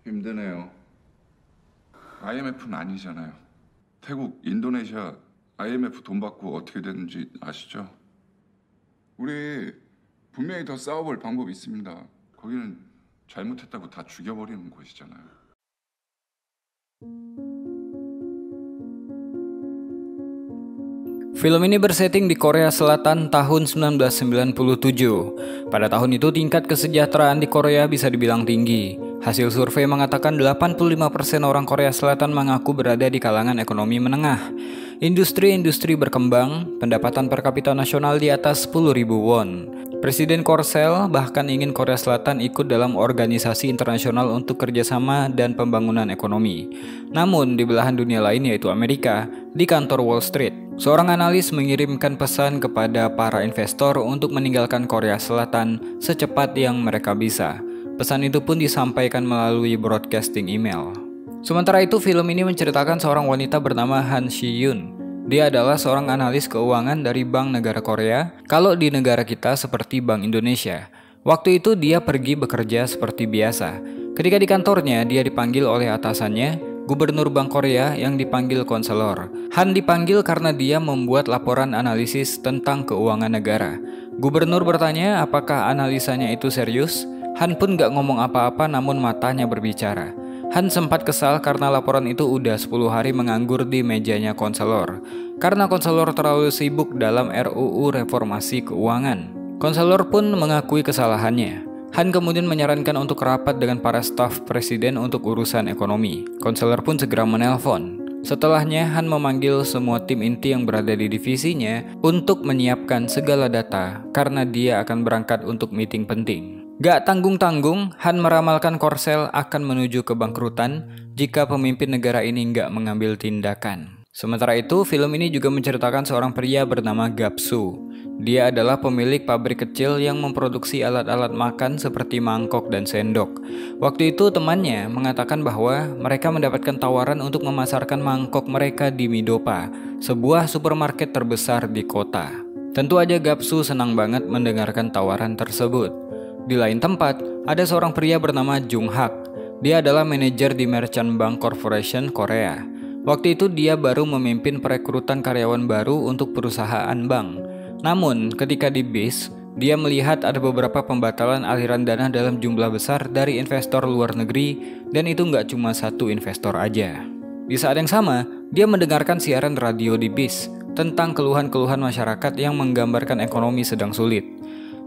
힘드네요. IMF는 아니잖아요. 태국, 인도네시아 IMF 돈 받고 어떻게 되는지 아시죠? 우리 분명히 더 싸워볼 방법이 있습니다. 거기는 잘못했다고 다 죽여버리는 곳이잖아요. Film ini bersetting di Korea Selatan tahun 1997. Pada tahun itu tingkat kesejahteraan di Korea bisa dibilang tinggi. Hasil survei mengatakan 85% orang Korea Selatan mengaku berada di kalangan ekonomi menengah. Industri-industri berkembang, pendapatan per kapita nasional di atas 10.000 won. Presiden Korsel bahkan ingin Korea Selatan ikut dalam organisasi internasional untuk kerjasama dan pembangunan ekonomi. Namun di belahan dunia lain yaitu Amerika, di kantor Wall Street, seorang analis mengirimkan pesan kepada para investor untuk meninggalkan Korea Selatan secepat yang mereka bisa. Pesan itu pun disampaikan melalui broadcasting email. Sementara itu, film ini menceritakan seorang wanita bernama Han Si-yoon. Dia adalah seorang analis keuangan dari Bank Negara Korea, kalau di negara kita seperti Bank Indonesia. Waktu itu dia pergi bekerja seperti biasa. Ketika di kantornya, dia dipanggil oleh atasannya, Gubernur Bank Korea yang dipanggil konselor. Han dipanggil karena dia membuat laporan analisis tentang keuangan negara. Gubernur bertanya apakah analisanya itu serius. Han pun gak ngomong apa-apa namun matanya berbicara. Han sempat kesal karena laporan itu udah 10 hari menganggur di mejanya konselor. Karena konselor terlalu sibuk dalam RUU Reformasi Keuangan. Konselor pun mengakui kesalahannya. Han kemudian menyarankan untuk rapat dengan para staf presiden untuk urusan ekonomi. Konselor pun segera menelpon. Setelahnya, Han memanggil semua tim inti yang berada di divisinya untuk menyiapkan segala data karena dia akan berangkat untuk meeting penting. Gak tanggung-tanggung, Han meramalkan Korsel akan menuju kebangkrutan jika pemimpin negara ini gak mengambil tindakan. Sementara itu, film ini juga menceritakan seorang pria bernama Gapsu. Dia adalah pemilik pabrik kecil yang memproduksi alat-alat makan seperti mangkok dan sendok. Waktu itu temannya mengatakan bahwa mereka mendapatkan tawaran untuk memasarkan mangkok mereka di Midopa, sebuah supermarket terbesar di kota. Tentu aja Gapsu senang banget mendengarkan tawaran tersebut. Di lain tempat, ada seorang pria bernama Jung Hak. Dia adalah manajer di Merchant Bank Corporation Korea. Waktu itu dia baru memimpin perekrutan karyawan baru untuk perusahaan bank. Namun, ketika di BIS, dia melihat ada beberapa pembatalan aliran dana dalam jumlah besar dari investor luar negeri, dan itu nggak cuma satu investor aja. Di saat yang sama, dia mendengarkan siaran radio di BIS tentang keluhan-keluhan masyarakat yang menggambarkan ekonomi sedang sulit.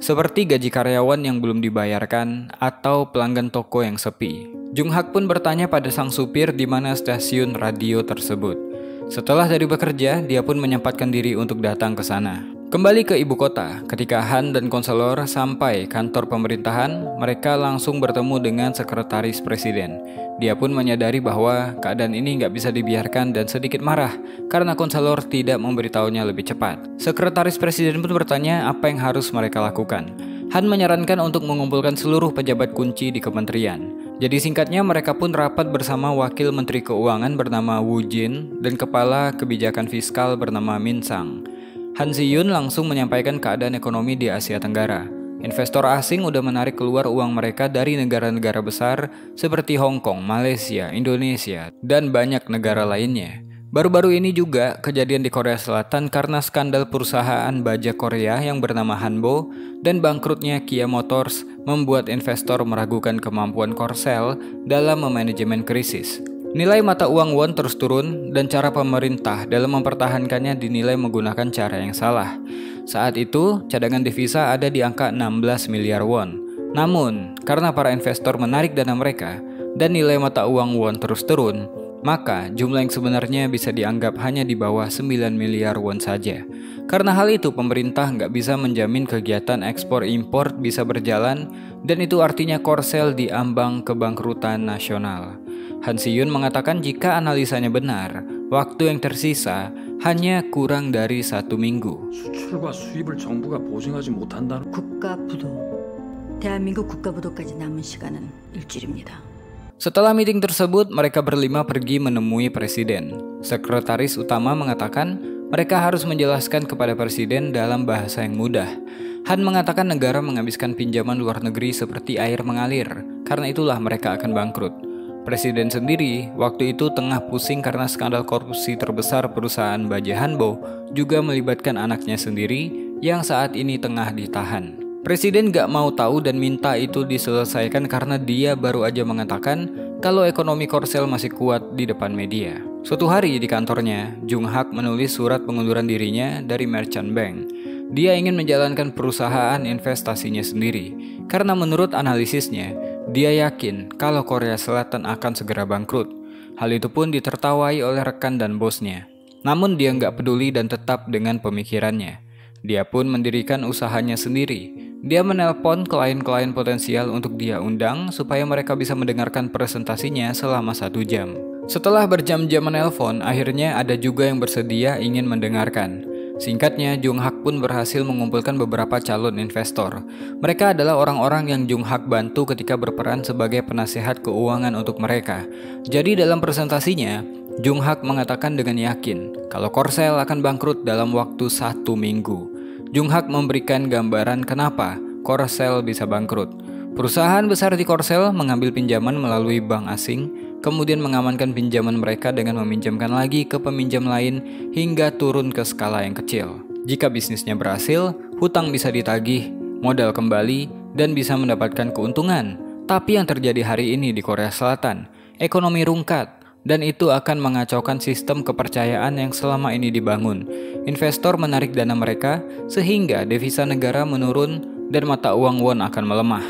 Seperti gaji karyawan yang belum dibayarkan atau pelanggan toko yang sepi. Jung Hak pun bertanya pada sang supir di mana stasiun radio tersebut. Setelah dari bekerja, dia pun menyempatkan diri untuk datang ke sana. Kembali ke ibu kota, ketika Han dan konselor sampai kantor pemerintahan, mereka langsung bertemu dengan sekretaris presiden. Dia pun menyadari bahwa keadaan ini nggak bisa dibiarkan dan sedikit marah karena konselor tidak memberitahunya lebih cepat. Sekretaris presiden pun bertanya apa yang harus mereka lakukan. Han menyarankan untuk mengumpulkan seluruh pejabat kunci di kementerian. Jadi singkatnya mereka pun rapat bersama Wakil Menteri Keuangan bernama Woo Jin dan Kepala Kebijakan Fiskal bernama Min Sang. Han Si-yoon langsung menyampaikan keadaan ekonomi di Asia Tenggara. Investor asing udah menarik keluar uang mereka dari negara-negara besar seperti Hong Kong, Malaysia, Indonesia, dan banyak negara lainnya. Baru-baru ini juga kejadian di Korea Selatan karena skandal perusahaan baja Korea yang bernama Hanbo dan bangkrutnya Kia Motors membuat investor meragukan kemampuan Korsel dalam memanajemen krisis. Nilai mata uang won terus turun dan cara pemerintah dalam mempertahankannya dinilai menggunakan cara yang salah. Saat itu, cadangan devisa ada di angka 16 miliar won. Namun, karena para investor menarik dana mereka dan nilai mata uang won terus turun, maka jumlah yang sebenarnya bisa dianggap hanya di bawah 9 miliar won saja. Karena hal itu, pemerintah nggak bisa menjamin kegiatan ekspor-impor bisa berjalan dan itu artinya Korsel diambang kebangkrutan nasional. Han Si-yoon mengatakan jika analisanya benar, waktu yang tersisa hanya kurang dari 1 minggu. 수출과 수입을 정부가 보증하지 못한다는 국가부도, 대한민국 국가부도까지 남은 시간은 일주일입니다. Setelah meeting tersebut, mereka berlima pergi menemui presiden. Sekretaris utama mengatakan mereka harus menjelaskan kepada presiden dalam bahasa yang mudah. Han mengatakan negara menghabiskan pinjaman luar negeri seperti air mengalir, karena itulah mereka akan bangkrut. Presiden sendiri waktu itu tengah pusing karena skandal korupsi terbesar perusahaan Bajaj Hanbo juga melibatkan anaknya sendiri yang saat ini tengah ditahan. Presiden gak mau tahu dan minta itu diselesaikan karena dia baru aja mengatakan kalau ekonomi Korsel masih kuat di depan media. Suatu hari di kantornya, Jung Hak menulis surat pengunduran dirinya dari Merchant Bank. Dia ingin menjalankan perusahaan investasinya sendiri karena menurut analisisnya, dia yakin kalau Korea Selatan akan segera bangkrut. Hal itu pun ditertawai oleh rekan dan bosnya. Namun dia nggak peduli dan tetap dengan pemikirannya. Dia pun mendirikan usahanya sendiri. Dia menelpon klien-klien potensial untuk dia undang supaya mereka bisa mendengarkan presentasinya selama 1 jam. Setelah berjam-jam menelpon, akhirnya ada juga yang bersedia ingin mendengarkan. Singkatnya, Jung Hak pun berhasil mengumpulkan beberapa calon investor. Mereka adalah orang-orang yang Jung Hak bantu ketika berperan sebagai penasehat keuangan untuk mereka. Jadi dalam presentasinya, Jung Hak mengatakan dengan yakin kalau Korsel akan bangkrut dalam waktu 1 minggu. Jung Hak memberikan gambaran kenapa Korsel bisa bangkrut. Perusahaan besar di Korsel mengambil pinjaman melalui bank asing, kemudian mengamankan pinjaman mereka dengan meminjamkan lagi ke peminjam lain hingga turun ke skala yang kecil. Jika bisnisnya berhasil, hutang bisa ditagih, modal kembali, dan bisa mendapatkan keuntungan. Tapi yang terjadi hari ini di Korea Selatan, ekonomi rungkat, dan itu akan mengacaukan sistem kepercayaan yang selama ini dibangun. Investor menarik dana mereka sehingga devisa negara menurun dan mata uang won akan melemah.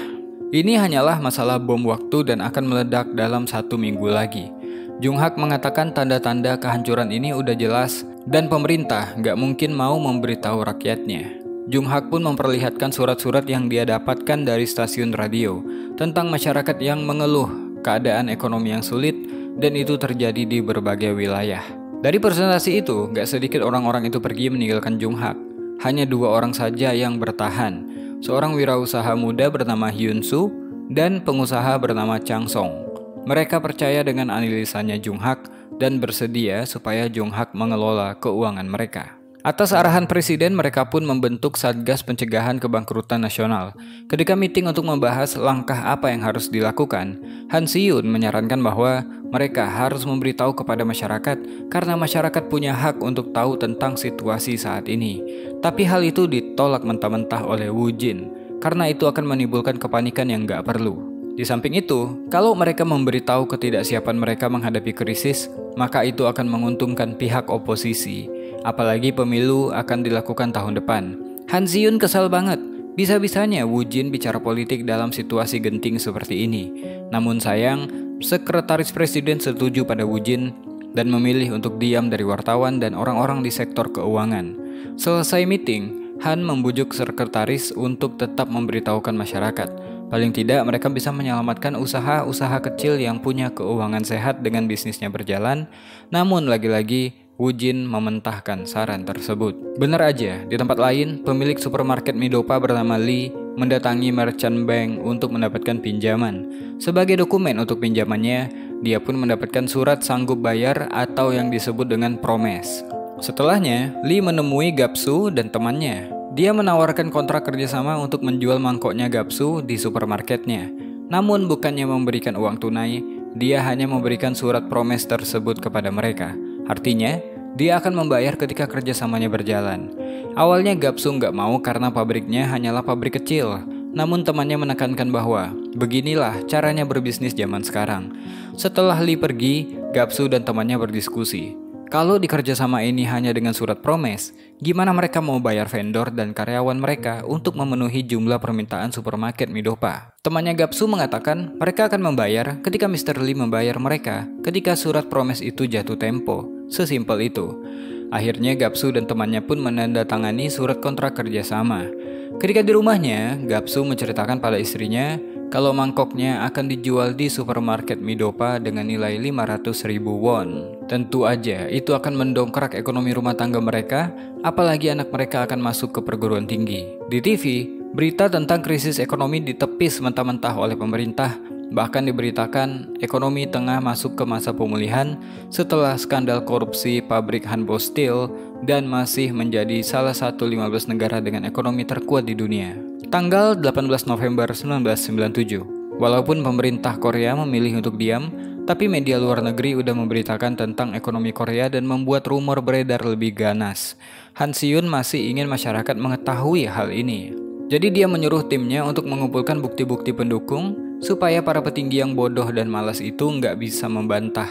Ini hanyalah masalah bom waktu dan akan meledak dalam 1 minggu lagi. Jung Hak mengatakan tanda-tanda kehancuran ini udah jelas dan pemerintah nggak mungkin mau memberitahu rakyatnya. Jung Hak pun memperlihatkan surat-surat yang dia dapatkan dari stasiun radio tentang masyarakat yang mengeluh keadaan ekonomi yang sulit dan itu terjadi di berbagai wilayah. Dari presentasi itu, nggak sedikit orang-orang itu pergi meninggalkan Jung Hak. Hanya 2 orang saja yang bertahan. Seorang wirausaha muda bernama Hyun Soo dan pengusaha bernama Chang Song. Mereka percaya dengan analisanya Jung Hak dan bersedia supaya Jung Hak mengelola keuangan mereka. Atas arahan presiden, mereka pun membentuk Satgas Pencegahan Kebangkrutan Nasional. Ketika meeting untuk membahas langkah apa yang harus dilakukan, Han Si-yoon menyarankan bahwa mereka harus memberitahu kepada masyarakat karena masyarakat punya hak untuk tahu tentang situasi saat ini. Tapi hal itu ditolak mentah-mentah oleh Woo Jin karena itu akan menimbulkan kepanikan yang gak perlu. Di samping itu, kalau mereka memberitahu ketidaksiapan mereka menghadapi krisis, maka itu akan menguntungkan pihak oposisi. Apalagi pemilu akan dilakukan tahun depan. Han Si-yoon kesal banget. Bisa-bisanya Woo Jin bicara politik dalam situasi genting seperti ini. Namun sayang, sekretaris presiden setuju pada Woo Jin dan memilih untuk diam dari wartawan dan orang-orang di sektor keuangan. Selesai meeting, Han membujuk sekretaris untuk tetap memberitahukan masyarakat. Paling tidak mereka bisa menyelamatkan usaha-usaha kecil yang punya keuangan sehat dengan bisnisnya berjalan. Namun lagi-lagi Woo Jin mementahkan saran tersebut. Benar aja, di tempat lain, pemilik supermarket Midopa bernama Lee mendatangi Merchant Bank untuk mendapatkan pinjaman. Sebagai dokumen untuk pinjamannya, dia pun mendapatkan surat sanggup bayar atau yang disebut dengan promes. Setelahnya, Lee menemui Gapsu dan temannya. Dia menawarkan kontrak kerjasama untuk menjual mangkoknya Gapsu di supermarketnya. Namun bukannya memberikan uang tunai, dia hanya memberikan surat promes tersebut kepada mereka. Artinya, dia akan membayar ketika kerjasamanya berjalan. Awalnya Gapsu nggak mau karena pabriknya hanyalah pabrik kecil. Namun temannya menekankan bahwa beginilah caranya berbisnis zaman sekarang. Setelah Lee pergi, Gapsu dan temannya berdiskusi. Kalau di kerjasama ini hanya dengan surat promes, gimana mereka mau bayar vendor dan karyawan mereka untuk memenuhi jumlah permintaan supermarket Midopa? Temannya Gapsu mengatakan mereka akan membayar ketika Mr. Lee membayar mereka ketika surat promes itu jatuh tempo. Sesimpel itu. Akhirnya Gapsu dan temannya pun menandatangani surat kontrak kerjasama. Ketika di rumahnya, Gapsu menceritakan pada istrinya kalau mangkoknya akan dijual di supermarket Midopa dengan nilai 500.000 won. Tentu aja itu akan mendongkrak ekonomi rumah tangga mereka, apalagi anak mereka akan masuk ke perguruan tinggi. Di TV, berita tentang krisis ekonomi ditepis mentah-mentah oleh pemerintah. Bahkan diberitakan ekonomi tengah masuk ke masa pemulihan setelah skandal korupsi pabrik Hanbo Steel dan masih menjadi salah satu 15 negara dengan ekonomi terkuat di dunia. Tanggal 18 November 1997, walaupun pemerintah Korea memilih untuk diam, Tapi media luar negeri udah memberitakan tentang ekonomi Korea dan membuat rumor beredar lebih ganas. Han Si-yoon masih ingin masyarakat mengetahui hal ini. Jadi dia menyuruh timnya untuk mengumpulkan bukti-bukti pendukung supaya para petinggi yang bodoh dan malas itu nggak bisa membantah.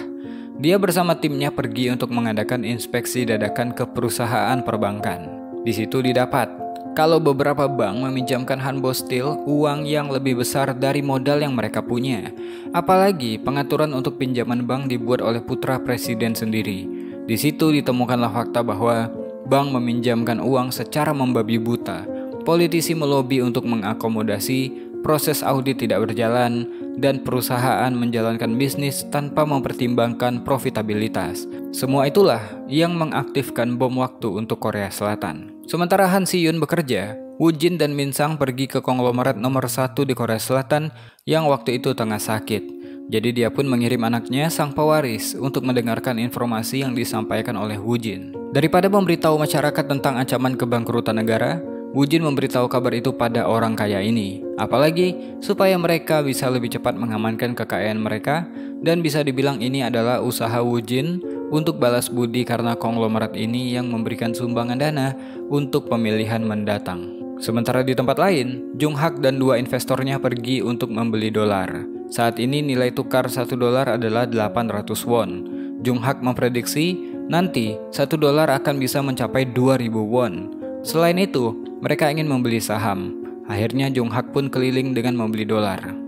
Dia bersama timnya pergi untuk mengadakan inspeksi dadakan ke perusahaan perbankan. Di situ didapat kalau beberapa bank meminjamkan Hanbo Steel uang yang lebih besar dari modal yang mereka punya. Apalagi pengaturan untuk pinjaman bank dibuat oleh putra presiden sendiri. Di situ ditemukanlah fakta bahwa bank meminjamkan uang secara membabi buta. Politisi melobi untuk mengakomodasi, proses audit tidak berjalan, dan perusahaan menjalankan bisnis tanpa mempertimbangkan profitabilitas. Semua itulah yang mengaktifkan bom waktu untuk Korea Selatan. Sementara Han Si-yoon bekerja, Woo Jin dan Min Sang pergi ke konglomerat nomor 1 di Korea Selatan yang waktu itu tengah sakit. Jadi dia pun mengirim anaknya, sang pewaris, untuk mendengarkan informasi yang disampaikan oleh Woo Jin. Daripada memberitahu masyarakat tentang ancaman kebangkrutan negara, Woo Jin memberitahu kabar itu pada orang kaya ini. Apalagi supaya mereka bisa lebih cepat mengamankan kekayaan mereka, dan bisa dibilang ini adalah usaha Woo Jin untuk balas budi karena konglomerat ini yang memberikan sumbangan dana untuk pemilihan mendatang. Sementara di tempat lain, Jung Hak dan 2 investornya pergi untuk membeli dolar. Saat ini nilai tukar 1 dolar adalah 800 won. Jung Hak memprediksi nanti 1 dolar akan bisa mencapai 2000 won. Selain itu, mereka ingin membeli saham. Akhirnya Jung Hak pun keliling dengan membeli dolar.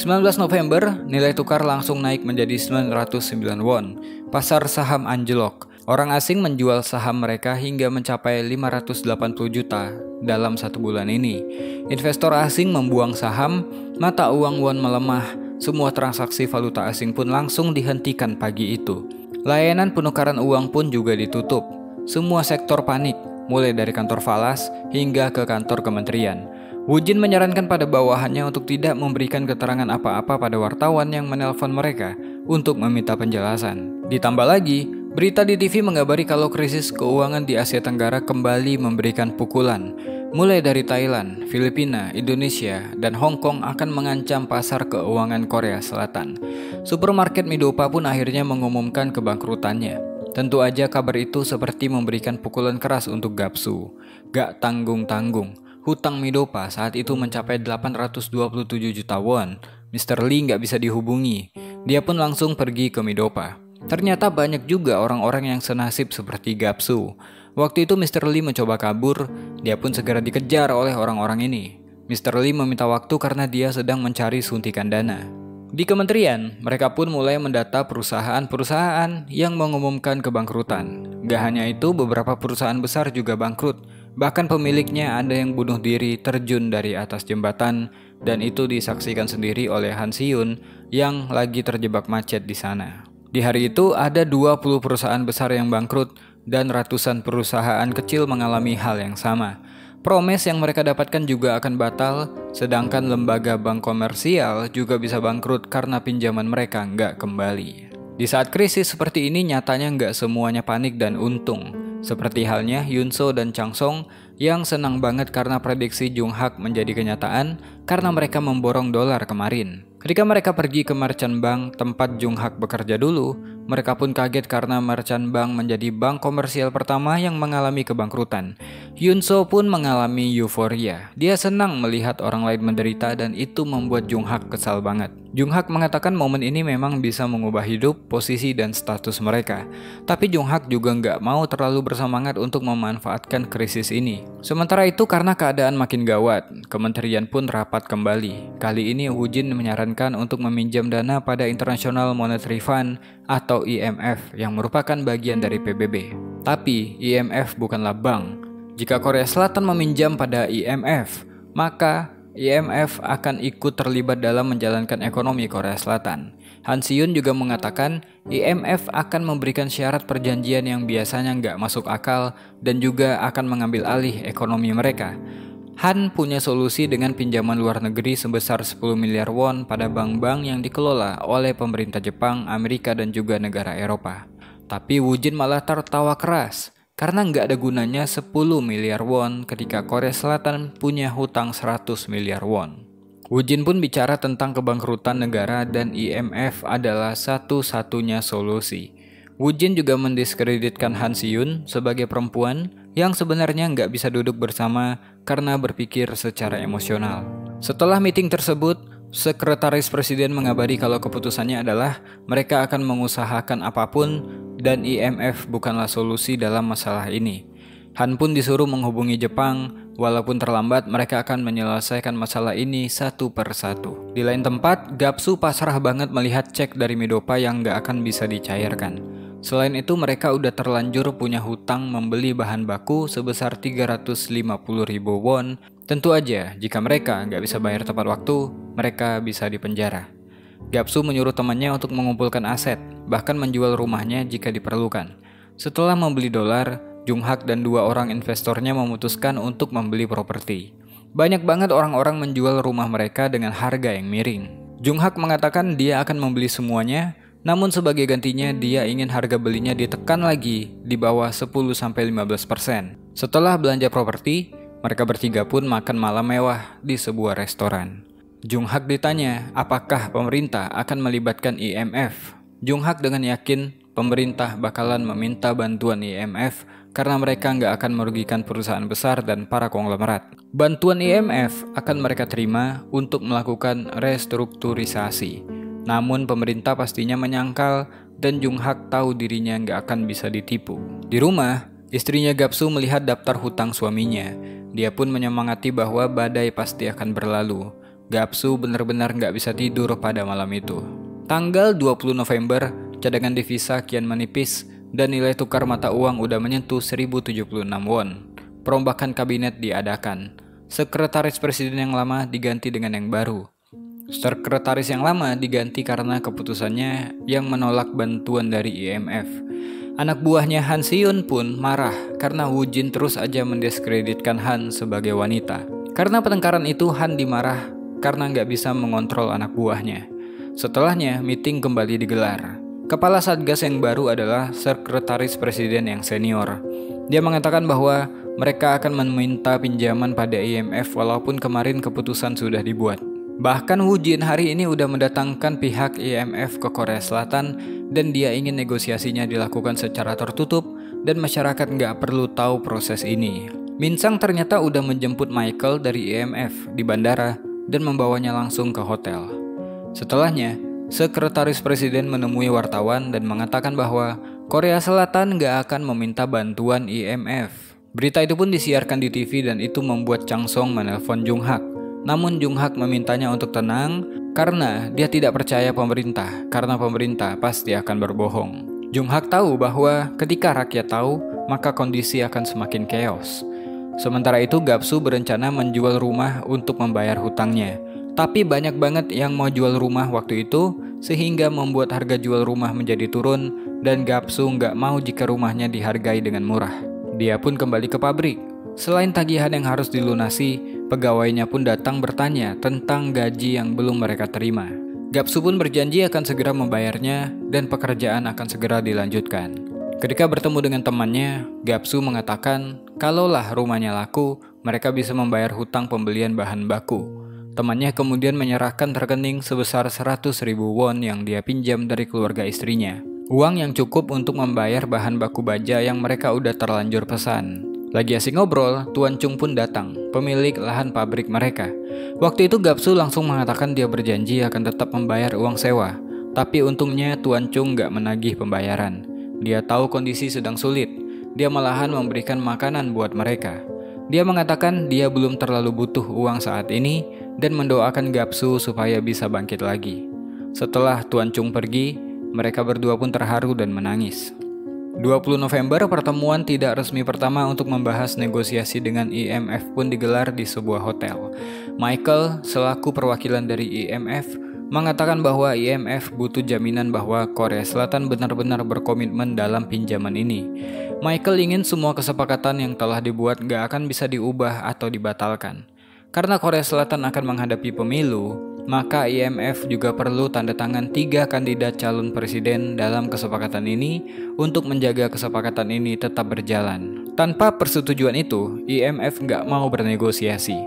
19 November, nilai tukar langsung naik menjadi 909 won. Pasar saham anjlok. Orang asing menjual saham mereka hingga mencapai 580 juta dalam 1 bulan ini. Investor asing membuang saham, mata uang won melemah. Semua transaksi valuta asing pun langsung dihentikan pagi itu. Layanan penukaran uang pun juga ditutup. Semua sektor panik, mulai dari kantor falas hingga ke kantor kementerian. Woo Jin menyarankan pada bawahannya untuk tidak memberikan keterangan apa-apa pada wartawan yang menelpon mereka untuk meminta penjelasan. Ditambah lagi, berita di TV mengabari kalau krisis keuangan di Asia Tenggara kembali memberikan pukulan. Mulai dari Thailand, Filipina, Indonesia, dan Hong Kong akan mengancam pasar keuangan Korea Selatan. Supermarket Midopa pun akhirnya mengumumkan kebangkrutannya. Tentu aja kabar itu seperti memberikan pukulan keras untuk Gapsu. Gak tanggung-tanggung. Hutang Midopa saat itu mencapai 827 juta won. Mr. Lee nggak bisa dihubungi. Dia pun langsung pergi ke Midopa. Ternyata banyak juga orang-orang yang senasib seperti Gapsu. Waktu itu Mr. Lee mencoba kabur. Dia pun segera dikejar oleh orang-orang ini. Mr. Lee meminta waktu karena dia sedang mencari suntikan dana. Di kementerian, mereka pun mulai mendata perusahaan-perusahaan yang mengumumkan kebangkrutan. Gak hanya itu, beberapa perusahaan besar juga bangkrut. Bahkan pemiliknya ada yang bunuh diri terjun dari atas jembatan, dan itu disaksikan sendiri oleh Han Si-yoon yang lagi terjebak macet di sana. Di hari itu ada 20 perusahaan besar yang bangkrut dan ratusan perusahaan kecil mengalami hal yang sama. Promes yang mereka dapatkan juga akan batal, sedangkan lembaga bank komersial juga bisa bangkrut karena pinjaman mereka nggak kembali. Di saat krisis seperti ini nyatanya nggak semuanya panik dan untung. Seperti halnya Yoon So dan Chang Song yang senang banget karena prediksi Jung Hak menjadi kenyataan karena mereka memborong dolar kemarin. Ketika mereka pergi ke merchant bank tempat Jung Hak bekerja dulu, mereka pun kaget karena merchant bank menjadi bank komersial pertama yang mengalami kebangkrutan. Yoon So pun mengalami euforia. Dia senang melihat orang lain menderita dan itu membuat Jung Hak kesal banget. Jung Hak mengatakan momen ini memang bisa mengubah hidup, posisi, dan status mereka. Tapi Jung Hak juga nggak mau terlalu bersemangat untuk memanfaatkan krisis ini. Sementara itu karena keadaan makin gawat, kementerian pun rapat kembali. Kali ini Woo Jin menyarankan untuk meminjam dana pada International Monetary Fund atau IMF yang merupakan bagian dari PBB. Tapi IMF bukanlah bank. Jika Korea Selatan meminjam pada IMF, maka IMF akan ikut terlibat dalam menjalankan ekonomi Korea Selatan. Han Si-yoon juga mengatakan IMF akan memberikan syarat perjanjian yang biasanya nggak masuk akal dan juga akan mengambil alih ekonomi mereka. Han punya solusi dengan pinjaman luar negeri sebesar 10 miliar won pada bank-bank yang dikelola oleh pemerintah Jepang, Amerika, dan juga negara Eropa. Tapi Woo Jin malah tertawa keras. Karena nggak ada gunanya 10 miliar won ketika Korea Selatan punya hutang 100 miliar won. Woo Jin pun bicara tentang kebangkrutan negara dan IMF adalah satu-satunya solusi. Woo Jin juga mendiskreditkan Han Si-yoon sebagai perempuan yang sebenarnya nggak bisa duduk bersama karena berpikir secara emosional. Setelah meeting tersebut, Sekretaris Presiden mengabari kalau keputusannya adalah mereka akan mengusahakan apapun dan IMF bukanlah solusi dalam masalah ini. Han pun disuruh menghubungi Jepang, walaupun terlambat mereka akan menyelesaikan masalah ini satu per satu. Di lain tempat, Gapsu pasrah banget melihat cek dari Midopa yang gak akan bisa dicairkan. Selain itu mereka udah terlanjur punya hutang membeli bahan baku sebesar 350.000 won. Tentu aja jika mereka gak bisa bayar tepat waktu, mereka bisa dipenjara. Gapsu menyuruh temannya untuk mengumpulkan aset, bahkan menjual rumahnya jika diperlukan. Setelah membeli dolar, Jung Hak dan 2 orang investornya memutuskan untuk membeli properti. Banyak banget orang-orang menjual rumah mereka dengan harga yang miring. Jung Hak mengatakan dia akan membeli semuanya, namun sebagai gantinya dia ingin harga belinya ditekan lagi di bawah 10-15%. Setelah belanja properti, mereka bertiga pun makan malam mewah di sebuah restoran. Jung Hak ditanya apakah pemerintah akan melibatkan IMF. Jung Hak dengan yakin pemerintah bakalan meminta bantuan IMF karena mereka nggak akan merugikan perusahaan besar dan para konglomerat. Bantuan IMF akan mereka terima untuk melakukan restrukturisasi. Namun pemerintah pastinya menyangkal dan Jung Hak tahu dirinya nggak akan bisa ditipu. Di rumah, istrinya Gapsu melihat daftar hutang suaminya. Dia pun menyemangati bahwa badai pasti akan berlalu. Gapsu benar-benar nggak bisa tidur pada malam itu. Tanggal 20 November, cadangan devisa kian menipis dan nilai tukar mata uang udah menyentuh 1076 won. Perombakan kabinet diadakan. Sekretaris Presiden yang lama diganti dengan yang baru. Sekretaris yang lama diganti karena keputusannya yang menolak bantuan dari IMF. Anak buahnya Han Si-yoon pun marah karena Woo Jin terus aja mendiskreditkan Han sebagai wanita. Karena pertengkaran itu Han dimarah karena nggak bisa mengontrol anak buahnya. Setelahnya meeting kembali digelar. Kepala Satgas yang baru adalah Sekretaris Presiden yang senior. Dia mengatakan bahwa mereka akan meminta pinjaman pada IMF walaupun kemarin keputusan sudah dibuat. Bahkan Woo Jin hari ini udah mendatangkan pihak IMF ke Korea Selatan dan dia ingin negosiasinya dilakukan secara tertutup dan masyarakat nggak perlu tahu proses ini. Min Sang ternyata udah menjemput Michael dari IMF di bandara dan membawanya langsung ke hotel. Setelahnya, Sekretaris Presiden menemui wartawan dan mengatakan bahwa Korea Selatan gak akan meminta bantuan IMF. Berita itu pun disiarkan di TV dan itu membuat Chang Song menelpon Jung Hak. Namun Jung Hak memintanya untuk tenang karena dia tidak percaya pemerintah, karena pemerintah pasti akan berbohong. Jung Hak tahu bahwa ketika rakyat tahu, maka kondisi akan semakin chaos. Sementara itu Gapsu berencana menjual rumah untuk membayar hutangnya. Tapi banyak banget yang mau jual rumah waktu itu sehingga membuat harga jual rumah menjadi turun dan Gapsu nggak mau jika rumahnya dihargai dengan murah. Dia pun kembali ke pabrik. Selain tagihan yang harus dilunasi, pegawainya pun datang bertanya tentang gaji yang belum mereka terima. Gapsu pun berjanji akan segera membayarnya dan pekerjaan akan segera dilanjutkan. Ketika bertemu dengan temannya, Gapsu mengatakan kalaulah rumahnya laku, mereka bisa membayar hutang pembelian bahan baku. Temannya kemudian menyerahkan rekening sebesar 100.000 won yang dia pinjam dari keluarga istrinya. Uang yang cukup untuk membayar bahan baku baja yang mereka udah terlanjur pesan. Lagi asik ngobrol, Tuan Chung pun datang, pemilik lahan pabrik mereka. Waktu itu Gapsu langsung mengatakan dia berjanji akan tetap membayar uang sewa. Tapi untungnya Tuan Chung gak menagih pembayaran. Dia tahu kondisi sedang sulit. Dia malahan memberikan makanan buat mereka. Dia mengatakan dia belum terlalu butuh uang saat ini dan mendoakan Gapsu supaya bisa bangkit lagi. Setelah Tuan Chung pergi, mereka berdua pun terharu dan menangis. 20 November, pertemuan tidak resmi pertama untuk membahas negosiasi dengan IMF pun digelar di sebuah hotel. Michael, selaku perwakilan dari IMF, mengatakan bahwa IMF butuh jaminan bahwa Korea Selatan benar-benar berkomitmen dalam pinjaman ini. Michael ingin semua kesepakatan yang telah dibuat gak akan bisa diubah atau dibatalkan. Karena Korea Selatan akan menghadapi pemilu, maka IMF juga perlu tanda tangan 3 kandidat calon presiden dalam kesepakatan ini untuk menjaga kesepakatan ini tetap berjalan. Tanpa persetujuan itu, IMF gak mau bernegosiasi.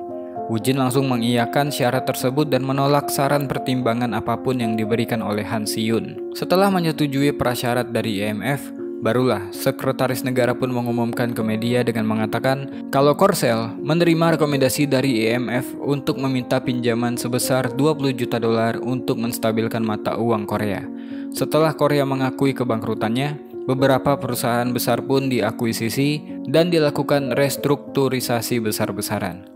Woo Jin langsung mengiyakan syarat tersebut dan menolak saran pertimbangan apapun yang diberikan oleh Han Si-yoon. Setelah menyetujui prasyarat dari IMF, barulah sekretaris negara pun mengumumkan ke media dengan mengatakan kalau Korsel menerima rekomendasi dari IMF untuk meminta pinjaman sebesar 20 juta dolar untuk menstabilkan mata uang Korea. Setelah Korea mengakui kebangkrutannya, beberapa perusahaan besar pun diakuisisi dan dilakukan restrukturisasi besar-besaran.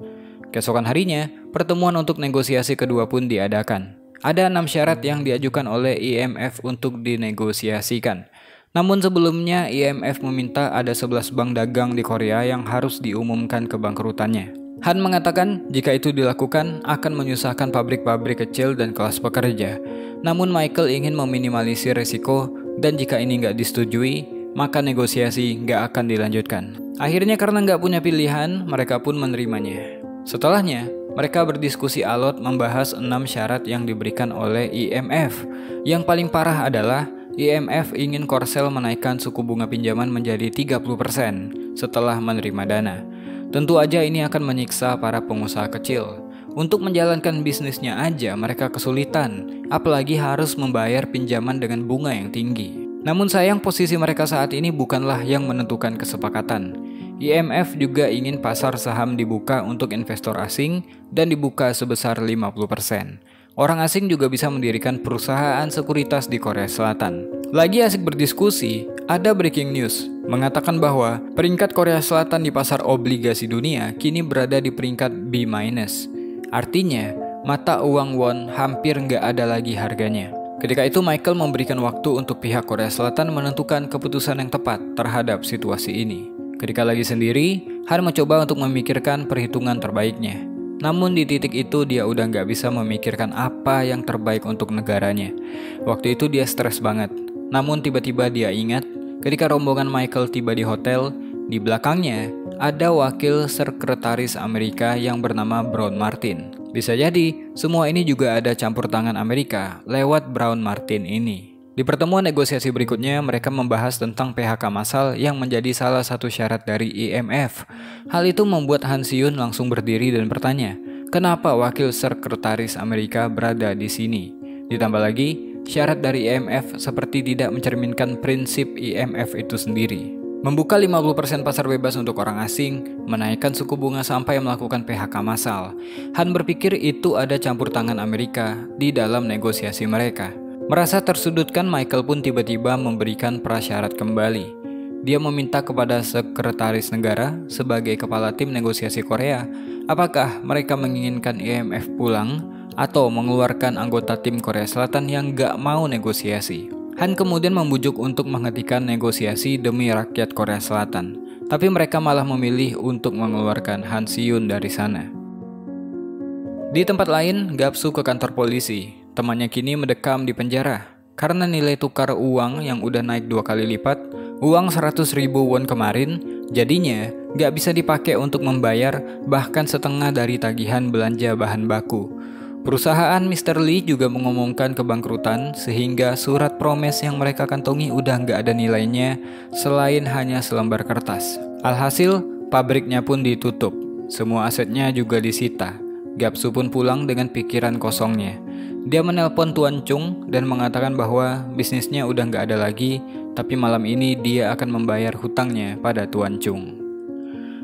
Keesokan harinya, pertemuan untuk negosiasi kedua pun diadakan. Ada 6 syarat yang diajukan oleh IMF untuk dinegosiasikan. Namun sebelumnya IMF meminta ada 11 bank dagang di Korea yang harus diumumkan kebangkrutannya. Han mengatakan jika itu dilakukan akan menyusahkan pabrik-pabrik kecil dan kelas pekerja. Namun Michael ingin meminimalisir risiko dan jika ini nggak disetujui, maka negosiasi nggak akan dilanjutkan. Akhirnya karena nggak punya pilihan, mereka pun menerimanya. Setelahnya, mereka berdiskusi alot membahas 6 syarat yang diberikan oleh IMF. Yang paling parah adalah IMF ingin Korsel menaikkan suku bunga pinjaman menjadi 30% setelah menerima dana. Tentu aja ini akan menyiksa para pengusaha kecil. Untuk menjalankan bisnisnya aja mereka kesulitan, apalagi harus membayar pinjaman dengan bunga yang tinggi. Namun sayang posisi mereka saat ini bukanlah yang menentukan kesepakatan. IMF juga ingin pasar saham dibuka untuk investor asing dan dibuka sebesar 50%. Orang asing juga bisa mendirikan perusahaan sekuritas di Korea Selatan. Lagi asik berdiskusi, ada breaking news mengatakan bahwa peringkat Korea Selatan di pasar obligasi dunia kini berada di peringkat B-. Artinya, mata uang won hampir nggak ada lagi harganya. Ketika itu Michael memberikan waktu untuk pihak Korea Selatan menentukan keputusan yang tepat terhadap situasi ini. Ketika lagi sendiri, Han mencoba untuk memikirkan perhitungan terbaiknya. Namun di titik itu dia udah nggak bisa memikirkan apa yang terbaik untuk negaranya. Waktu itu dia stres banget. Namun tiba-tiba dia ingat ketika rombongan Michael tiba di hotel, di belakangnya ada wakil sekretaris Amerika yang bernama Brown Martin. Bisa jadi semua ini juga ada campur tangan Amerika lewat Brown Martin ini. Di pertemuan negosiasi berikutnya, mereka membahas tentang PHK massal yang menjadi salah satu syarat dari IMF. Hal itu membuat Han Si-yoon langsung berdiri dan bertanya, kenapa wakil sekretaris Amerika berada di sini? Ditambah lagi, syarat dari IMF seperti tidak mencerminkan prinsip IMF itu sendiri. Membuka 50% pasar bebas untuk orang asing, menaikkan suku bunga sampai melakukan PHK massal. Han berpikir itu ada campur tangan Amerika di dalam negosiasi mereka. Merasa tersudutkan, Michael pun tiba-tiba memberikan prasyarat kembali. Dia meminta kepada sekretaris negara sebagai kepala tim negosiasi Korea, apakah mereka menginginkan IMF pulang atau mengeluarkan anggota tim Korea Selatan yang gak mau negosiasi. Han kemudian membujuk untuk menghentikan negosiasi demi rakyat Korea Selatan, tapi mereka malah memilih untuk mengeluarkan Han Si-yoon dari sana. Di tempat lain, Gap-soo ke kantor polisi. Temannya kini mendekam di penjara karena nilai tukar uang yang udah naik 2 kali lipat. Uang 100.000 won kemarin jadinya gak bisa dipakai untuk membayar bahkan setengah dari tagihan belanja bahan baku. Perusahaan Mr. Lee juga mengumumkan kebangkrutan sehingga surat promes yang mereka kantongi udah gak ada nilainya selain hanya selembar kertas. Alhasil pabriknya pun ditutup, semua asetnya juga disita. Gap-soo pun pulang dengan pikiran kosongnya. Dia menelpon Tuan Chung dan mengatakan bahwa bisnisnya udah gak ada lagi, tapi malam ini dia akan membayar hutangnya pada Tuan Chung.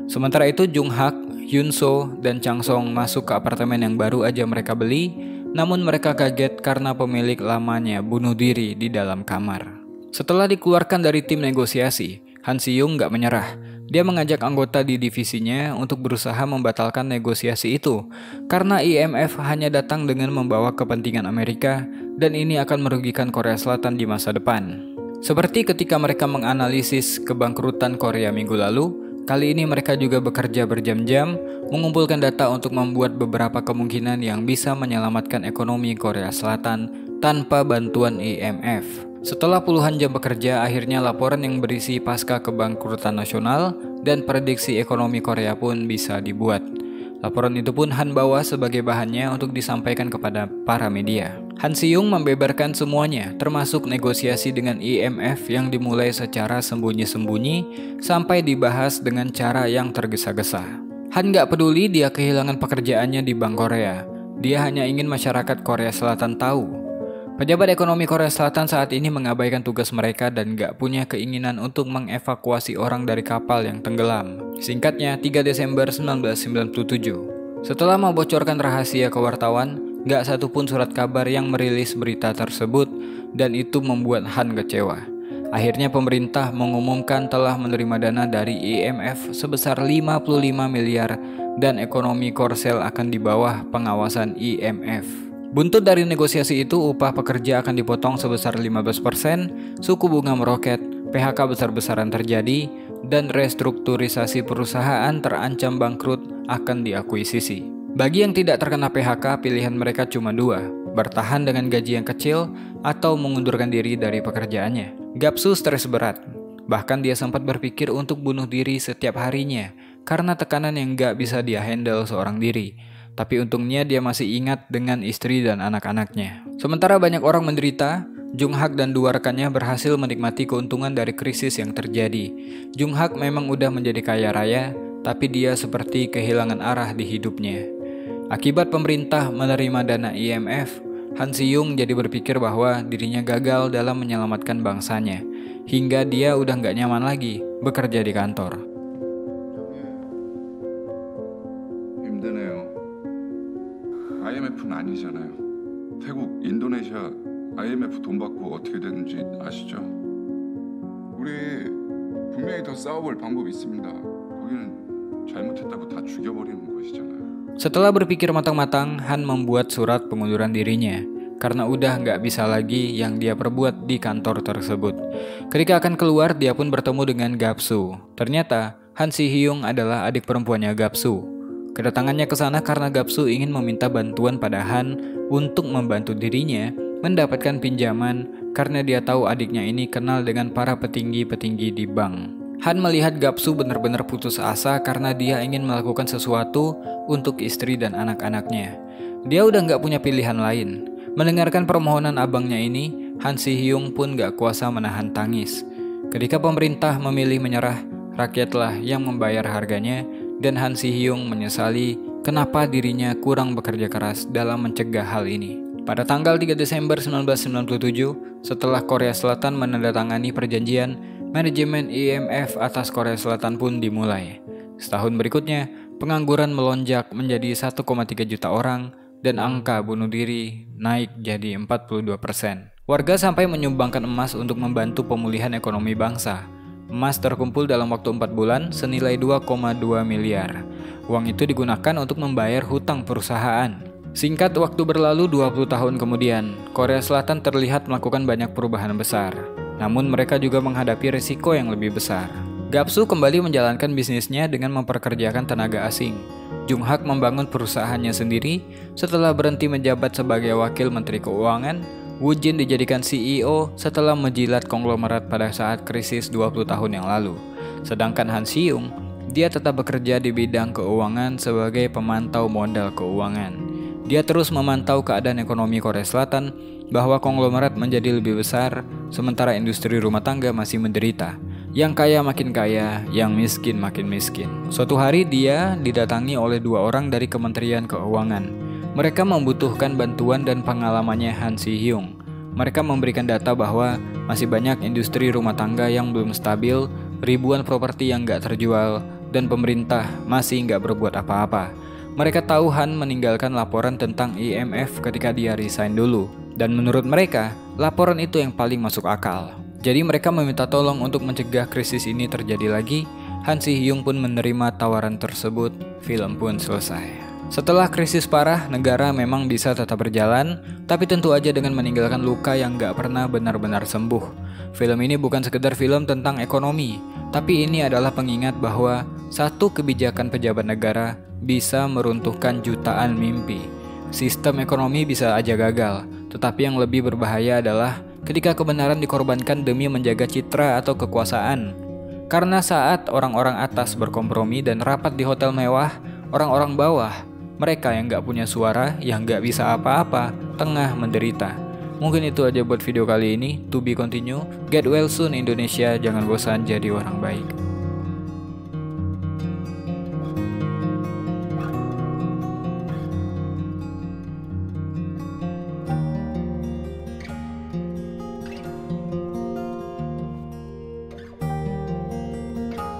Sementara itu Jung Hak, Hyun So, dan Chang Song masuk ke apartemen yang baru aja mereka beli, namun mereka kaget karena pemilik lamanya bunuh diri di dalam kamar. Setelah dikeluarkan dari tim negosiasi, Han Si-yoon gak menyerah. Dia mengajak anggota di divisinya untuk berusaha membatalkan negosiasi itu karena IMF hanya datang dengan membawa kepentingan Amerika dan ini akan merugikan Korea Selatan di masa depan. Seperti ketika mereka menganalisis kebangkrutan Korea minggu lalu, kali ini mereka juga bekerja berjam-jam mengumpulkan data untuk membuat beberapa kemungkinan yang bisa menyelamatkan ekonomi Korea Selatan tanpa bantuan IMF. Setelah puluhan jam bekerja, akhirnya laporan yang berisi pasca kebangkrutan nasional dan prediksi ekonomi Korea pun bisa dibuat. Laporan itu pun Han bawa sebagai bahannya untuk disampaikan kepada para media. Han Si-yoon membeberkan semuanya, termasuk negosiasi dengan IMF yang dimulai secara sembunyi-sembunyi sampai dibahas dengan cara yang tergesa-gesa. Han gak peduli dia kehilangan pekerjaannya di Bank Korea. Dia hanya ingin masyarakat Korea Selatan tahu. Pejabat ekonomi Korea Selatan saat ini mengabaikan tugas mereka dan gak punya keinginan untuk mengevakuasi orang dari kapal yang tenggelam. Singkatnya, 3 Desember 1997. Setelah membocorkan rahasia ke wartawan, gak satupun surat kabar yang merilis berita tersebut, dan itu membuat Han kecewa. Akhirnya pemerintah mengumumkan telah menerima dana dari IMF sebesar 55 miliar dan ekonomi Korsel akan di bawah pengawasan IMF. Buntut dari negosiasi itu, upah pekerja akan dipotong sebesar 15%, suku bunga meroket, PHK besar-besaran terjadi, dan restrukturisasi perusahaan terancam bangkrut akan diakuisisi. Bagi yang tidak terkena PHK, pilihan mereka cuma dua, bertahan dengan gaji yang kecil atau mengundurkan diri dari pekerjaannya. Gapsu stres berat, bahkan dia sempat berpikir untuk bunuh diri setiap harinya karena tekanan yang gak bisa dia handle seorang diri. Tapi untungnya dia masih ingat dengan istri dan anak-anaknya. Sementara banyak orang menderita, Jung Hak dan dua rekannya berhasil menikmati keuntungan dari krisis yang terjadi. Jung Hak memang udah menjadi kaya raya, tapi dia seperti kehilangan arah di hidupnya. Akibat pemerintah menerima dana IMF, Han Si-young jadi berpikir bahwa dirinya gagal dalam menyelamatkan bangsanya, hingga dia udah gak nyaman lagi bekerja di kantor. 힘드네요. IMF는 아니잖아요. 태국, 인도네시아 IMF 돈 받고 어떻게 되는지 아시죠? 우리 분명히 더 싸워볼 방법이 있습니다. 거기는 잘못했다고 다 죽여버리는 것이잖아요. Setelah berpikir matang-matang, Han membuat surat pengunduran dirinya karena udah nggak bisa lagi yang dia perbuat di kantor tersebut. Ketika akan keluar, dia pun bertemu dengan Gapsu. Ternyata Han Si-hyung adalah adik perempuannya Gapsu. Kedatangannya ke sana karena Gapsu ingin meminta bantuan pada Han untuk membantu dirinya mendapatkan pinjaman karena dia tahu adiknya ini kenal dengan para petinggi-petinggi di bank. Han melihat Gapsu benar-benar putus asa karena dia ingin melakukan sesuatu untuk istri dan anak-anaknya. Dia udah gak punya pilihan lain. Mendengarkan permohonan abangnya ini, Han Si-hyung pun gak kuasa menahan tangis. Ketika pemerintah memilih menyerah, rakyatlah yang membayar harganya, dan Han Si-hyung menyesali kenapa dirinya kurang bekerja keras dalam mencegah hal ini. Pada tanggal 3 Desember 1997, setelah Korea Selatan menandatangani perjanjian, manajemen IMF atas Korea Selatan pun dimulai. Setahun berikutnya, pengangguran melonjak menjadi 1,3 juta orang dan angka bunuh diri naik jadi 42%. Warga sampai menyumbangkan emas untuk membantu pemulihan ekonomi bangsa. Emas terkumpul dalam waktu 4 bulan senilai 2,2 miliar. Uang itu digunakan untuk membayar hutang perusahaan. Singkat waktu berlalu 20 tahun kemudian, Korea Selatan terlihat melakukan banyak perubahan besar. Namun mereka juga menghadapi risiko yang lebih besar. Gapsu kembali menjalankan bisnisnya dengan memperkerjakan tenaga asing. Jung Hak membangun perusahaannya sendiri. Setelah berhenti menjabat sebagai wakil menteri keuangan, Woo Jin dijadikan CEO setelah menjilat konglomerat pada saat krisis 20 tahun yang lalu. Sedangkan Han Si-young, dia tetap bekerja di bidang keuangan sebagai pemantau modal keuangan. Dia terus memantau keadaan ekonomi Korea Selatan, bahwa konglomerat menjadi lebih besar, sementara industri rumah tangga masih menderita. Yang kaya makin kaya, yang miskin makin miskin. Suatu hari dia didatangi oleh 2 orang dari Kementerian Keuangan. Mereka membutuhkan bantuan dan pengalamannya Han Si-hyung. Mereka memberikan data bahwa masih banyak industri rumah tangga yang belum stabil, ribuan properti yang gak terjual, dan pemerintah masih gak berbuat apa-apa. Mereka tahu Han meninggalkan laporan tentang IMF ketika dia resign dulu. Dan menurut mereka, laporan itu yang paling masuk akal. Jadi mereka meminta tolong untuk mencegah krisis ini terjadi lagi. Han Si-hyung pun menerima tawaran tersebut. Film pun selesai. Setelah krisis parah, negara memang bisa tetap berjalan, tapi tentu aja dengan meninggalkan luka yang gak pernah benar-benar sembuh. Film ini bukan sekedar film tentang ekonomi, tapi ini adalah pengingat bahwa satu kebijakan pejabat negara bisa meruntuhkan jutaan mimpi. Sistem ekonomi bisa aja gagal, tetapi yang lebih berbahaya adalah ketika kebenaran dikorbankan demi menjaga citra atau kekuasaan. Karena saat orang-orang atas berkompromi dan rapat di hotel mewah, orang-orang bawah, mereka yang gak punya suara, yang gak bisa apa-apa, tengah menderita. Mungkin itu aja buat video kali ini. To be continue. Get well soon Indonesia, jangan bosan jadi orang baik.